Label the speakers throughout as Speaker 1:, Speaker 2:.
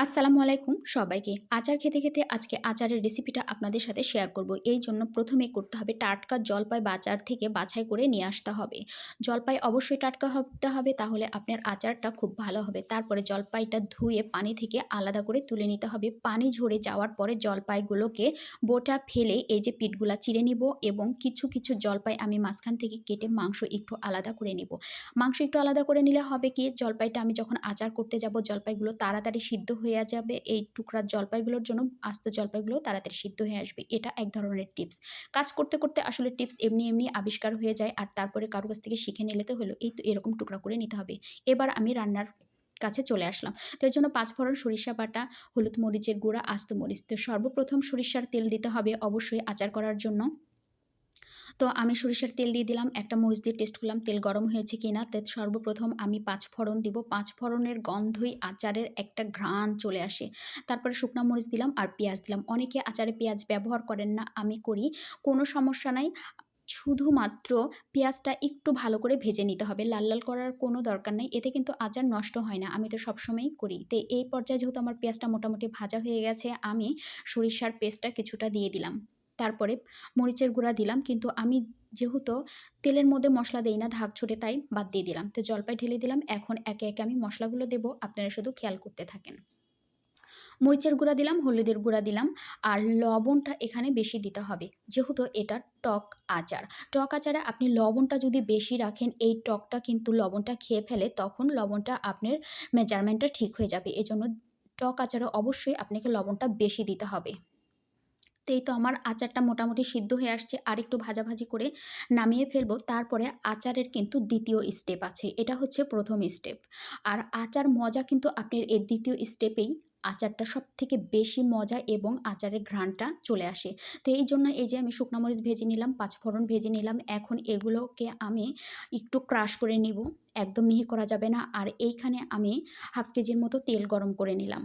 Speaker 1: আসসালামু আলাইকুম সবাইকে। আচার খেতে, খেতে আজকে আচারের রেসিপিটা আপনাদের সাথে শেয়ার করব। এই জন্য প্রথমে করতে হবে টাটকা জলপাই বাজার থেকে বাছাই করে নিয়ে আসতে হবে। জলপাই অবশ্যই টাটকা হতে হবে, তাহলে আপনার আচারটা খুব ভালো হবে। তারপরে জলপাইটা ধুয়ে পানি থেকে আলাদা করে তুলে নিতে হবে। পানি ঝরে যাওয়ার পরে জলপাইগুলোকে বোটা ফেলে এই যে পিঠগুলা চিড়ে নিব এবং কিছু, কিছু জলপাই আমি মাঝখান থেকে কেটে মাংস একটু আলাদা করে নিব। মাংস একটু আলাদা করে নিলে হবে কি, জলপাইটা আমি যখন আচার করতে যাব জলপাইগুলো তাড়াতাড়ি সিদ্ধ হয়ে যাবে। এই টুকরা জলপাইগুলোর জন্য আস্ত জলপাইগুলো তাড়াতাড়ি সিদ্ধ হয়ে আসবে। এটা এক ধরনের টিপস। কাজ করতে, করতে আসলে টিপস এমনি, এমনি আবিষ্কার হয়ে যায়, আর তারপরে কারো কাছ থেকে শিখে নিলে তো হলো। এই তো এরকম টুকরা করে নিতে হবে। এবার আমি রান্নার কাছে চলে আসলাম। তো এর জন্য ৫ ফোড়ন, সরিষা বাটা, হলুদ মরিচের গুঁড়া, আস্ত মরিচ। তো সর্বপ্রথম সরিষার তেল দিতে হবে অবশ্যই আচার করার জন্য। তো আমি সরিষার তেল দিয়ে দিলাম, একটা মরিচ দিয়ে টেস্ট করলাম তেল গরম হয়েছে কিনা। তো সর্বপ্রথম আমি ৫ ফোড়ন দিব। ৫ ফোড়নের গন্ধই আচারের একটা ঘ্রাণ চলে আসে। তারপরে শুকনা মরিচ দিলাম আর পেঁয়াজ দিলাম। অনেকে আচারে পেঁয়াজ ব্যবহার করেন না, আমি করি, কোনো সমস্যা নাই। শুধুমাত্র পেঁয়াজটা একটু ভালো করে ভেজে নিতে হবে, লাল লাল করার কোনো দরকার নেই, এতে কিন্তু আচার নষ্ট হয় না। আমি তো সবসময়ই করি। তো এই পর্যায়ে যেহেতু আমার পেঁয়াজটা মোটামুটি ভাজা হয়ে গেছে, আমি সরিষার পেস্টটা কিছুটা দিয়ে দিলাম। তারপরে মরিচের গুঁড়া দিলাম, কিন্তু আমি যেহেতু তেলের মধ্যে মশলা দেই না, ধাক ছোটে, তাই বাদ দিয়ে দিলাম। তো জলপাই ঢেলে দিলাম। এখন একে একে আমি মশলাগুলো দেবো, আপনারা শুধু খেয়াল করতে থাকেন। মরিচের গুঁড়া দিলাম, হলুদের গুঁড়া দিলাম, আর লবণটা এখানে বেশি দিতে হবে, যেহেতু এটা টক আচার। টক আচারে আপনি লবণটা যদি বেশি রাখেন, এই টকটা কিন্তু লবণটা খেয়ে ফেলে, তখন লবণটা আপনার মেজারমেন্টটা ঠিক হয়ে যাবে। এজন্য টক আচারে অবশ্যই আপনাকে লবণটা বেশি দিতে হবে। তো এই তো আমার আচারটা মোটামুটি সিদ্ধ হয়ে আসছে, আর একটু ভাজাভাজি করে নামিয়ে ফেলবো। তারপরে আচারের কিন্তু দ্বিতীয় স্টেপ আছে, এটা হচ্ছে প্রথম স্টেপ। আর আচার মজা কিন্তু আপনার এই দ্বিতীয় স্টেপেই আচারটা সবথেকে বেশি মজা এবং আচারের ঘ্রাণটা চলে আসে। তো এই জন্য এই যে আমি শুকনা মরিচ ভেজে নিলাম, ৫ ফোড়ন ভেজে নিলাম। এখন এগুলোকে আমি একটু ক্রাশ করে নিব, একদম মিহি করা যাবে না। আর এইখানে আমি হাফ কেজির মতো তেল গরম করে নিলাম।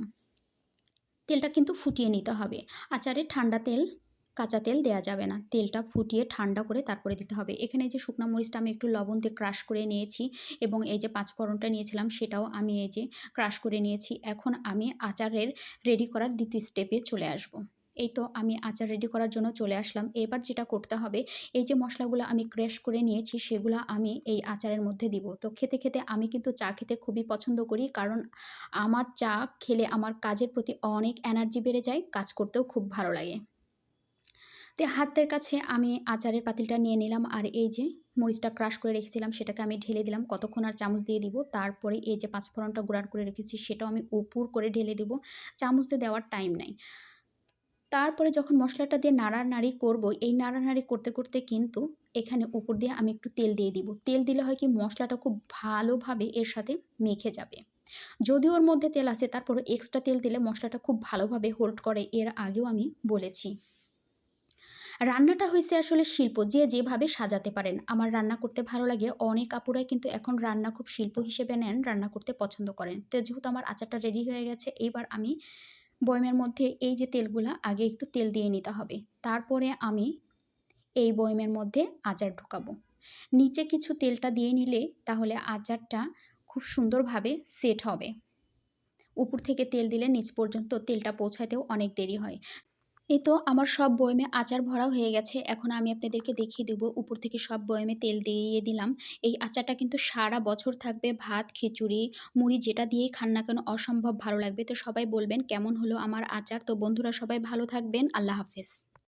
Speaker 1: তেলটা কিন্তু ফুটিয়ে নিতে হবে। আচারে ঠান্ডা তেল, কাঁচা তেল দেয়া যাবে না। তেলটা ফুটিয়ে ঠান্ডা করে তারপরে দিতে হবে। এখানে যে শুকনা মরিচটা আমি একটু লবণ দিয়ে ক্রাশ করে নিয়েছি, এবং এই যে ৫ ফোড়নটা নিয়েছিলাম সেটাও আমি এই যে ক্রাশ করে নিয়েছি। এখন আমি আচারের রেডি করার দ্বিতীয় স্টেপে চলে আসব। এই তো আমি আচার রেডি করার জন্য চলে আসলাম। এবার যেটা করতে হবে, এই যে মশলাগুলো আমি ক্রাশ করে নিয়েছি সেগুলো আমি এই আচারের মধ্যে দিব। তো খেতে, খেতে আমি কিন্তু চা খেতে খুবই পছন্দ করি, কারণ আমার চা খেলে আমার কাজের প্রতি অনেক এনার্জি বেড়ে যায়, কাজ করতেও খুব ভালো লাগে। তো হাতের কাছে আমি আচারের পাতিলটা নিয়ে নিলাম, আর এই যে মরিচটা ক্রাশ করে রেখেছিলাম সেটাকে আমি ঢেলে দিলাম। কতক্ষণ আর চামচ দিয়ে দিব। তারপরে এই যে ৫ ফোড়নটা গুঁড়া করে রেখেছি সেটাও আমি উপর করে ঢেলে দেব। চামচ দিয়ে দেওয়ার টাইম নাই। তারপরে যখন মশলাটা দিয়ে নাড়ানাড়ি করব, এই নাড়ানাড়ি করতে, করতে কিন্তু এখানে উপর দিয়ে আমি একটু তেল দিয়ে দিব। তেল দিলে হয় কি, মশলাটা খুব ভালোভাবে এর সাথে মেখে যাবে। যদিও ওর মধ্যে তেল আছে, তারপরও এক্সট্রা তেল দিলে মশলাটা খুব ভালোভাবে হোল্ড করে, এর আগেও আমি বলেছি। রান্নাটা হইছে আসলে শিল্প, যে যেভাবে সাজাতে পারেন। আমার রান্না করতে ভালো লাগে, অনেক আপুরাই কিন্তু এখন রান্না খুব শিল্প হিসেবে নেন, রান্না করতে পছন্দ করেন। তো যেহেতু আমার আচারটা রেডি হয়ে গেছে, এইবার আমি বয়মের মধ্যে এই যে তেলগুলা, আগে একটু তেল দিয়ে নিতে হবে। তারপরে আমি এই বয়মের মধ্যে আচার ঢোকাবো। নিচে কিছু তেলটা দিয়ে নিলে তাহলে আচারটা খুব সুন্দরভাবে সেট হবে। উপর থেকে তেল দিলে নিচ পর্যন্ত তেলটা পৌঁছাতেও অনেক দেরি হয়। এই তো আমার সব বয়মে আচার ভরা হয়ে গেছে। এখন আমি আপনাদেরকে দেখিয়ে দেবো, উপর থেকে সব বয়মে তেল দিয়ে দিলাম। এই আচারটা কিন্তু সারা বছর থাকবে, ভাত, খিচুড়ি, মুড়ি যেটা দিয়েই খান না কেন অসম্ভব ভালো লাগবে। তো সবাই বলবেন কেমন হলো আমার আচার। তো বন্ধুরা সবাই ভালো থাকবেন, আল্লাহ হাফেজ।